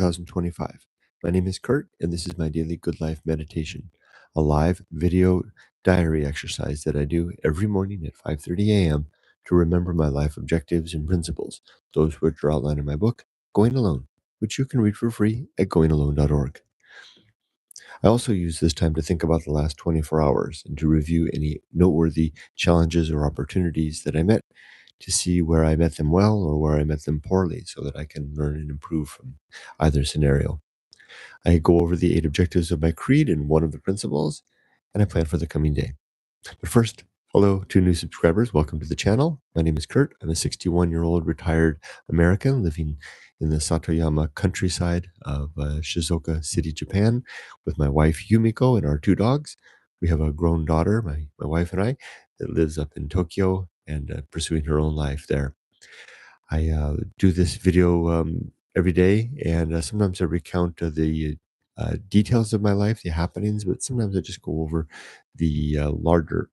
2025. My name is Kurt, and this is my daily Good Life meditation, a live video diary exercise that I do every morning at 5:30 a.m. to remember my life objectives and principles, those which are outlined in my book, Going Alone, which you can read for free at goingalone.org. I also use this time to think about the last 24 hours and to review any noteworthy challenges or opportunities that I met, to see where I met them well or where I met them poorly so that I can learn and improve from either scenario. I go over the 8 objectives of my creed and one of the principles, and I plan for the coming day. But first, hello to new subscribers. Welcome to the channel. My name is Kurt. I'm a 61-year-old retired American living in the Satoyama countryside of Shizuoka City, Japan, with my wife Yumiko and our 2 dogs. We have a grown daughter, my wife and I, that lives up in Tokyo and pursuing her own life there. I do this video every day, and sometimes I recount the details of my life, the happenings, but sometimes I just go over the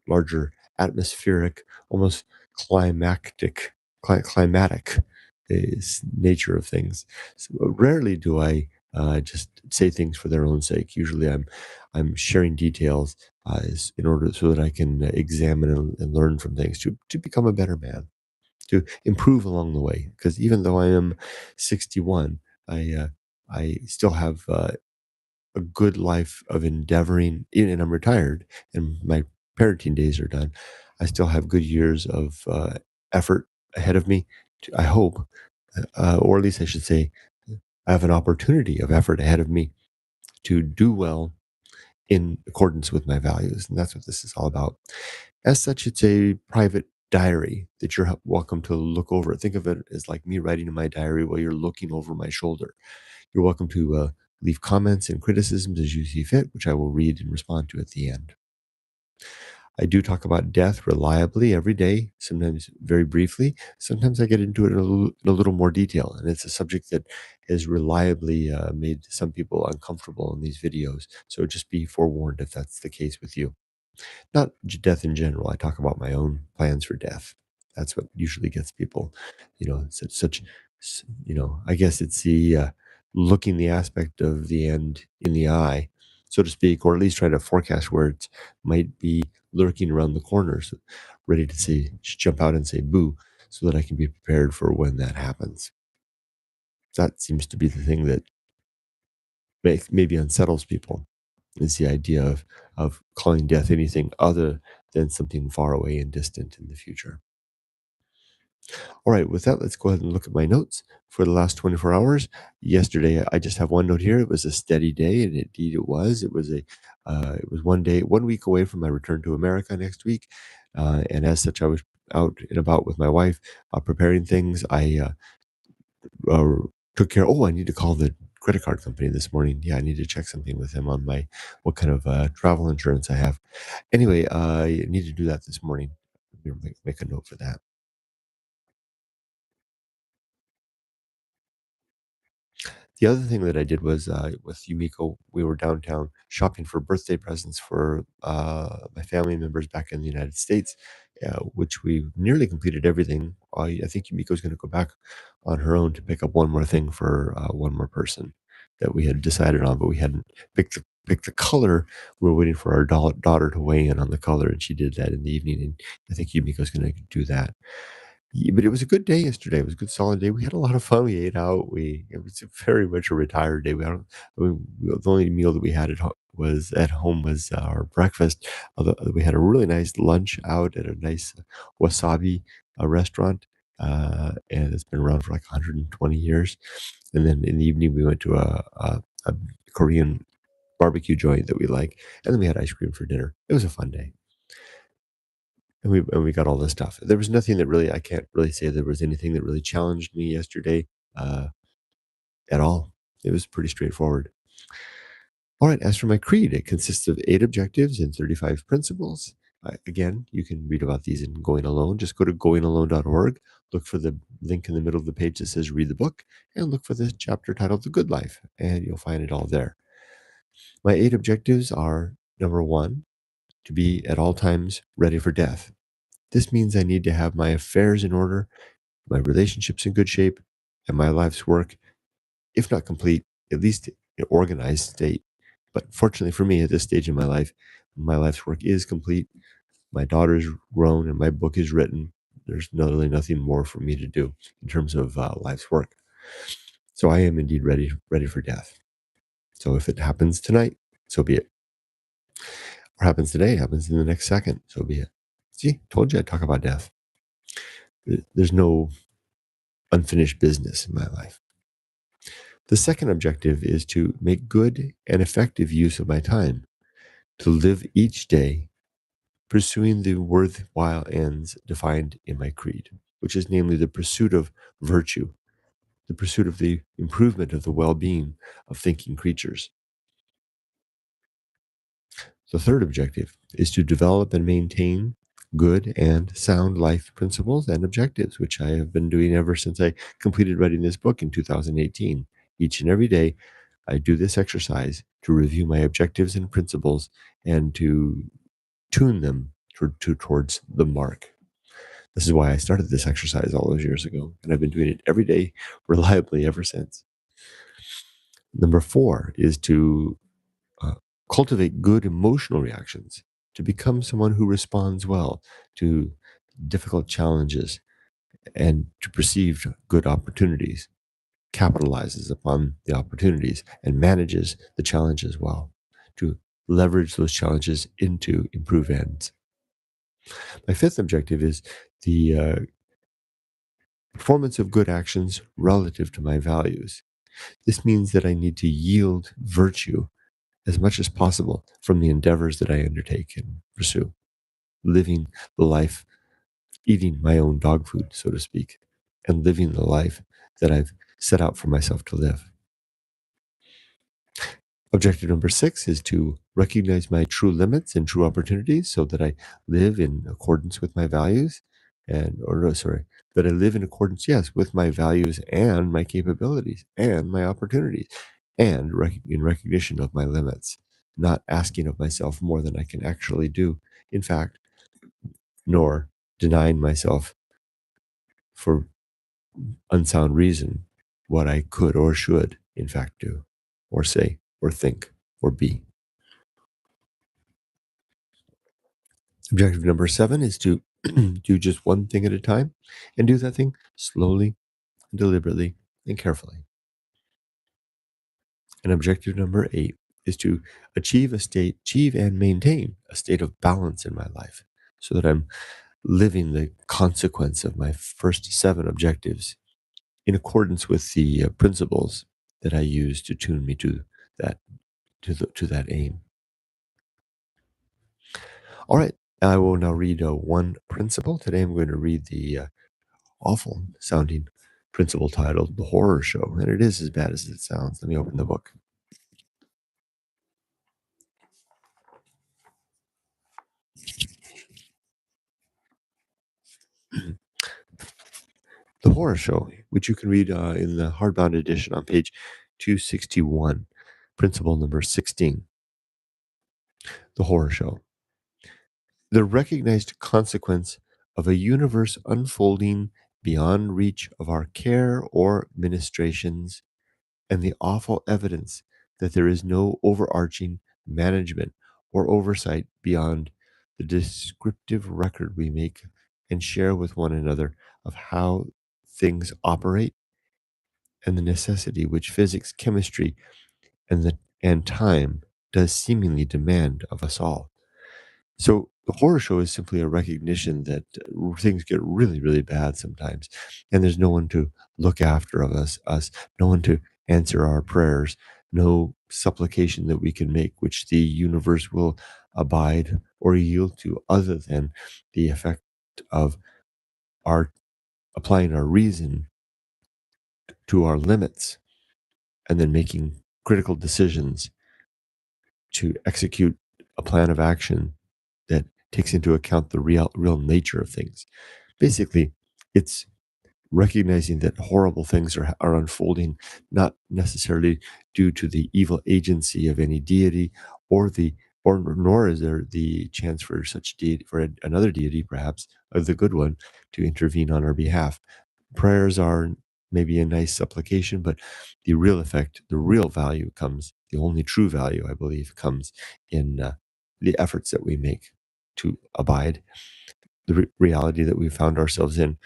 larger atmospheric, almost climactic, climatic nature of things. So rarely do I just say things for their own sake. Usually, I'm sharing details in order so that I can examine and learn from things to become a better man, to improve along the way. Because even though I am 61, I still have a good life of endeavoring, and I'm retired, and my parenting days are done. I still have good years of effort ahead of me. I hope, or at least I should say, I have an opportunity of effort ahead of me to do well in accordance with my values, and that's what this is all about. As such, it's a private diary that you're welcome to look over. Think of it as like me writing in my diary while you're looking over my shoulder. You're welcome to leave comments and criticisms as you see fit, which I will read and respond to at the end. I do talk about death reliably every day, sometimes very briefly. Sometimes I get into it in a little more detail, and it's a subject that has reliably made some people uncomfortable in these videos. So just be forewarned if that's the case with you. Not death in general. I talk about my own plans for death. That's what usually gets people, I guess it's the looking the aspect of the end in the eye, so to speak, or at least try to forecast where it might be lurking around the corners, ready to say, jump out and say boo, so that I can be prepared for when that happens. That seems to be the thing that maybe unsettles people, is the idea of calling death anything other than something far away and distant in the future. All right, with that, let's go ahead and look at my notes for the last 24 hours. Yesterday, I just have one note here. It was a steady day, and indeed it was. It was one week away from my return to America next week, and as such, I was out and about with my wife, preparing things. I uh, took care. Oh, I need to call the credit card company this morning. Yeah, I need to check something with them on what kind of travel insurance I have. Anyway, I need to do that this morning. Make a note for that. The other thing that I did was with Yumiko, we were downtown shopping for birthday presents for my family members back in the United States, which we nearly completed everything. I think Yumiko's going to go back on her own to pick up one more thing for one more person that we had decided on, but we hadn't picked the color. We were waiting for our daughter to weigh in on the color, and she did that in the evening. And I think Yumiko's going to do that. Yeah, but it was a good day yesterday. It was a good solid day. We had a lot of fun. We ate out. It was very much a retired day. The only meal that we had was at home was our breakfast. Although we had a really nice lunch out at a nice wasabi restaurant, and it's been around for like 120 years. And then in the evening, we went to a Korean barbecue joint that we like, and then we had ice cream for dinner. It was a fun day. And we got all this stuff. There was nothing that really, I can't really say there was anything that really challenged me yesterday uh, at all. It was pretty straightforward. All right, as for my creed, it consists of 8 objectives and 35 principles. Again, you can read about these in Going Alone. Just go to goingalone.org, look for the link in the middle of the page that says read the book, and look for this chapter titled The Good Life, and you'll find it all there. My 8 objectives are: number 1, to be at all times ready for death. This means I need to have my affairs in order, my relationships in good shape, and my life's work, if not complete, at least an organized state. But fortunately for me, at this stage in my life's work is complete. My daughter's grown and my book is written. There's really nothing more for me to do in terms of life's work. So I am indeed ready for death. So if it happens tonight, so be it. Or happens today, happens in the next second, so be it. See, told you I'd talk about death. There's no unfinished business in my life. The second objective is to make good and effective use of my time, to live each day pursuing the worthwhile ends defined in my creed, which is namely the pursuit of virtue, the pursuit of the improvement of the well being of thinking creatures. The third objective is to develop and maintain good and sound life principles and objectives, which I have been doing ever since I completed writing this book in 2018. Each and every day, I do this exercise to review my objectives and principles and to tune them towards the mark. This is why I started this exercise all those years ago, and I've been doing it every day reliably ever since. Number four is to uh, cultivate good emotional reactions, to become someone who responds well to difficult challenges and to perceive good opportunities, capitalizes upon the opportunities, and manages the challenges well, to leverage those challenges into improved ends. My fifth objective is the performance of good actions relative to my values. This means that I need to yield virtue as much as possible from the endeavors that I undertake and pursue, living the life, eating my own dog food, so to speak, and living the life that I've set out for myself to live. Objective number six is to recognize my true limits and true opportunities so that I live in accordance with my values that I live in accordance, yes, with my values and my capabilities and my opportunities and in recognition of my limits, not asking of myself more than I can actually do. In fact, nor denying myself for unsound reason what I could or should, in fact, do or say or think or be. Objective number seven is to do just one thing at a time and do that thing slowly, deliberately, and carefully. And objective number eight is to achieve and maintain a state of balance in my life so that I'm living the consequence of my first seven objectives in accordance with the principles that I use to tune me to that to that aim. All right, I will now read one principle. Today I'm going to read the awful sounding principle titled The Horror Show, and it is as bad as it sounds. Let me open the book. The Horror Show, which you can read in the hardbound edition on page 261, principle number 16. The Horror Show. The recognized consequence of a universe unfolding beyond reach of our care or ministrations, and the awful evidence that there is no overarching management or oversight beyond the descriptive record we make and share with one another of how things operate and the necessity which physics, chemistry, and time does seemingly demand of us all. So the horror show is simply a recognition that things get really, really bad sometimes, and there's no one to look after of us, no one to answer our prayers, no supplication that we can make, which the universe will abide or yield to, other than the effect of our applying our reason to our limits and then making critical decisions to execute a plan of action that takes into account the real nature of things. Basically, it's recognizing that horrible things are unfolding, not necessarily due to the evil agency of any deity or nor is there the chance for such deity, for another deity, perhaps, of the good one, to intervene on our behalf. Prayers are maybe a nice supplication, but the real effect, the real value comes, the only true value, I believe, comes in the efforts that we make to abide, the reality that we found ourselves in,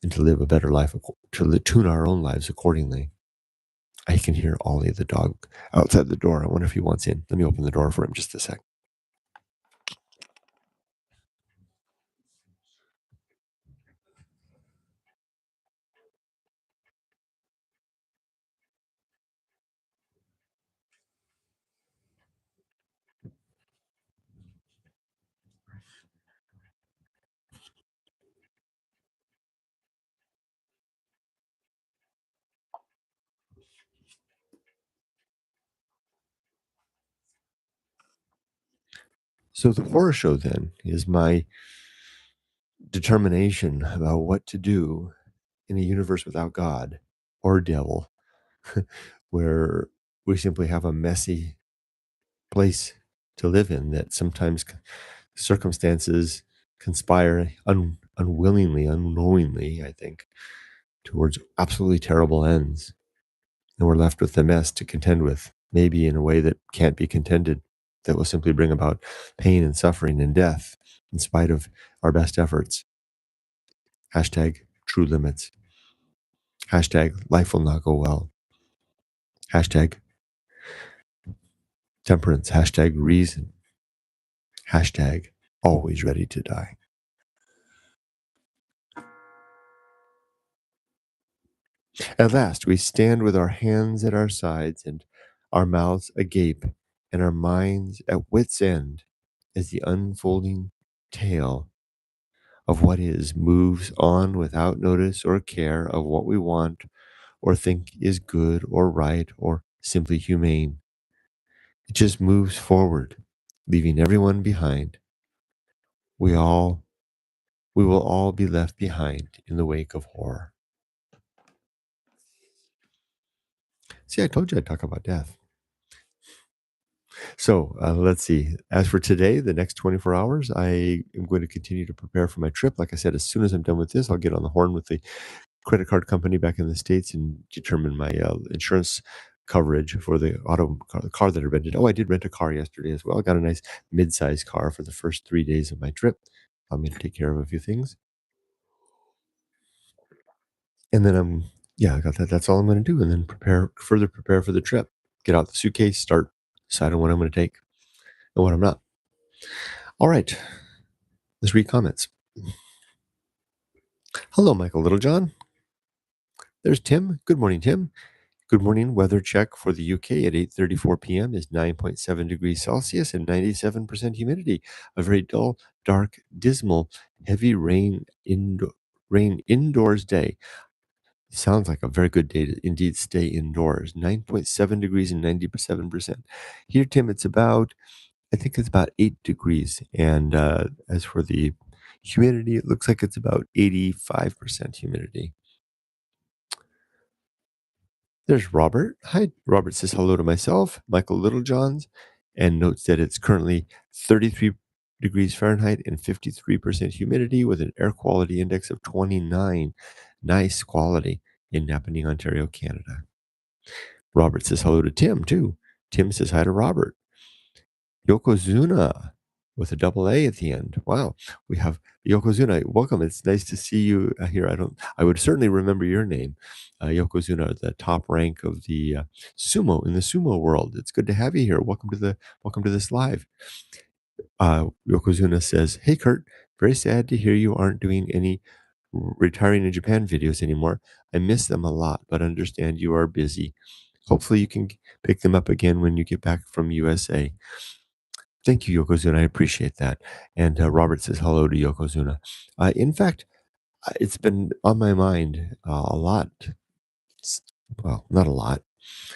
and to live a better life, to tune our own lives accordingly. I can hear Ollie the dog outside the door. I wonder if he wants in. Let me open the door for him just a sec. So the horror show then is my determination about what to do in a universe without God or devil, where we simply have a messy place to live in that sometimes circumstances conspire unwillingly, unknowingly, I think, towards absolutely terrible ends. And we're left with the mess to contend with, maybe in a way that can't be contended, that will simply bring about pain and suffering and death in spite of our best efforts. Hashtag true limits. Hashtag life will not go well. Hashtag temperance. Hashtag reason. Hashtag always ready to die. At last, we stand with our hands at our sides and our mouths agape and our minds at wits' end as the unfolding tale of what is moves on without notice or care of what we want or think is good or right or simply humane. It just moves forward, leaving everyone behind. We all we will all be left behind in the wake of horror. See, I told you I'd talk about death. So let's see. As for today, the next 24 hours, I am going to continue to prepare for my trip. Like I said, as soon as I'm done with this, I'll get on the horn with the credit card company back in the States and determine my insurance coverage for the the car that I rented. Oh, I did rent a car yesterday as well. I got a nice mid-sized car for the first 3 days of my trip. I'm going to take care of a few things. And then yeah, I got that. That's all I'm going to do. And then further prepare for the trip. Get out the suitcase, start decide on what I'm going to take and what I'm not. All right, let's read comments. Hello, Michael Littlejohn. There's Tim. Good morning, Tim. Good morning. Weather check for the UK at 8:34 p.m. is 9.7 degrees Celsius and 97% humidity. A very dull, dark, dismal, heavy rain indoors day. Sounds like a very good day to indeed stay indoors. 9.7 degrees and 97%. Here, Tim, I think it's about 8 degrees. And as for the humidity, it looks like it's about 85% humidity. There's Robert. Hi. Robert says hello to myself, Michael Littlejohns, and notes that it's currently 33 degrees Fahrenheit and 53% humidity with an air quality index of 29. Nice quality in Napanee, Ontario, Canada. Robert says hello to Tim, too. Tim says hi to Robert. Yokozuna with a double A at the end. Wow. We have Yokozuna. Welcome. It's nice to see you here. I would certainly remember your name, Yokozuna, the top rank of the sumo in the sumo world. It's good to have you here. Welcome to this live. Yokozuna says, "Hey, Kurt, very sad to hear you aren't doing any retiring in Japan videos anymore. I miss them a lot, but understand you are busy. Hopefully you can pick them up again when you get back from USA. Thank you, Yokozuna. I appreciate that." And Robert says hello to Yokozuna. In fact, it's been on my mind a lot. Well, not a lot.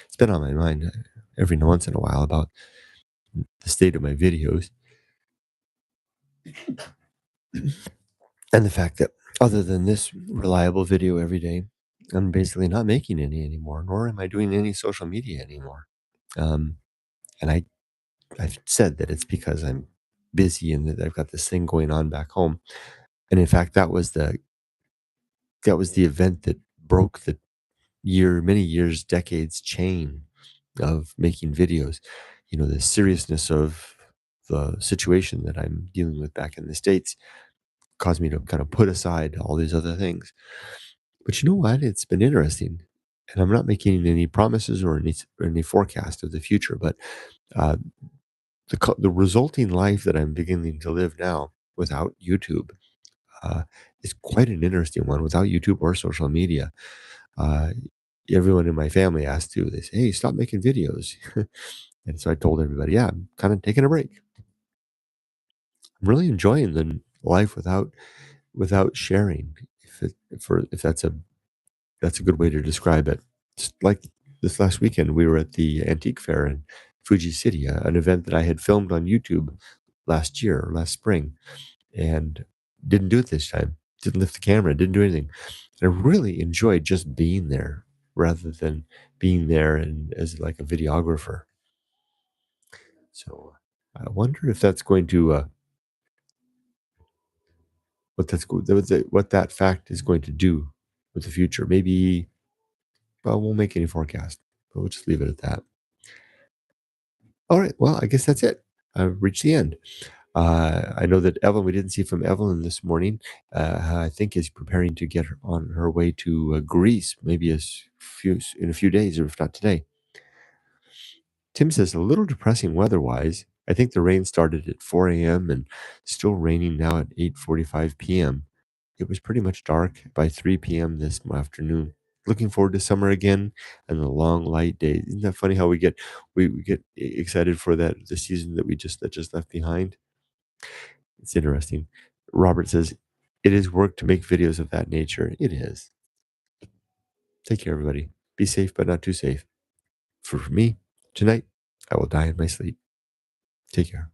It's been on my mind every once in a while about the state of my videos and the fact that other than this reliable video every day, I'm basically not making any anymore, nor am I doing any social media anymore. And I've said that it's because I'm busy and that I've got this thing going on back home. And in fact, that was the event that broke many years, decades chain of making videos. The seriousness of the situation that I'm dealing with back in the States caused me to kind of put aside all these other things. But you know what? It's been interesting. And I'm not making any promises or any forecast of the future, but uh, the resulting life that I'm beginning to live now without YouTube uh, is quite an interesting one. Without YouTube or social media, uh, everyone in my family asked to. They say, "Hey, stop making videos." And so I told everybody, "Yeah, I'm kind of taking a break. I'm really enjoying the life without sharing." If that's a good way to describe it. Just like this last weekend, we were at the antique fair in Fuji City, an event that I had filmed on YouTube last year or last spring, and didn't do it this time. Didn't lift the camera, didn't do anything. And I really enjoyed just being there rather than being there and as like a videographer. So I wonder if that's going to what that fact is going to do with the future. Maybe, well, won't make any forecast, but we'll just leave it at that. All right. Well, I guess that's it. I've reached the end. I know that Evelyn, we didn't see from Evelyn this morning. I think is preparing to get on her way to Greece, maybe in a few days, or if not today. Tim says a little depressing weather-wise. I think the rain started at 4 a.m. and still raining now at 8:45 p.m. It was pretty much dark by 3 p.m. this afternoon. Looking forward to summer again and the long light days. Isn't that funny how we get excited for the season that just left behind? It's interesting. Robert says, it is work to make videos of that nature. It is. Take care, everybody. Be safe, but not too safe. For me, tonight, I will die in my sleep. Take care.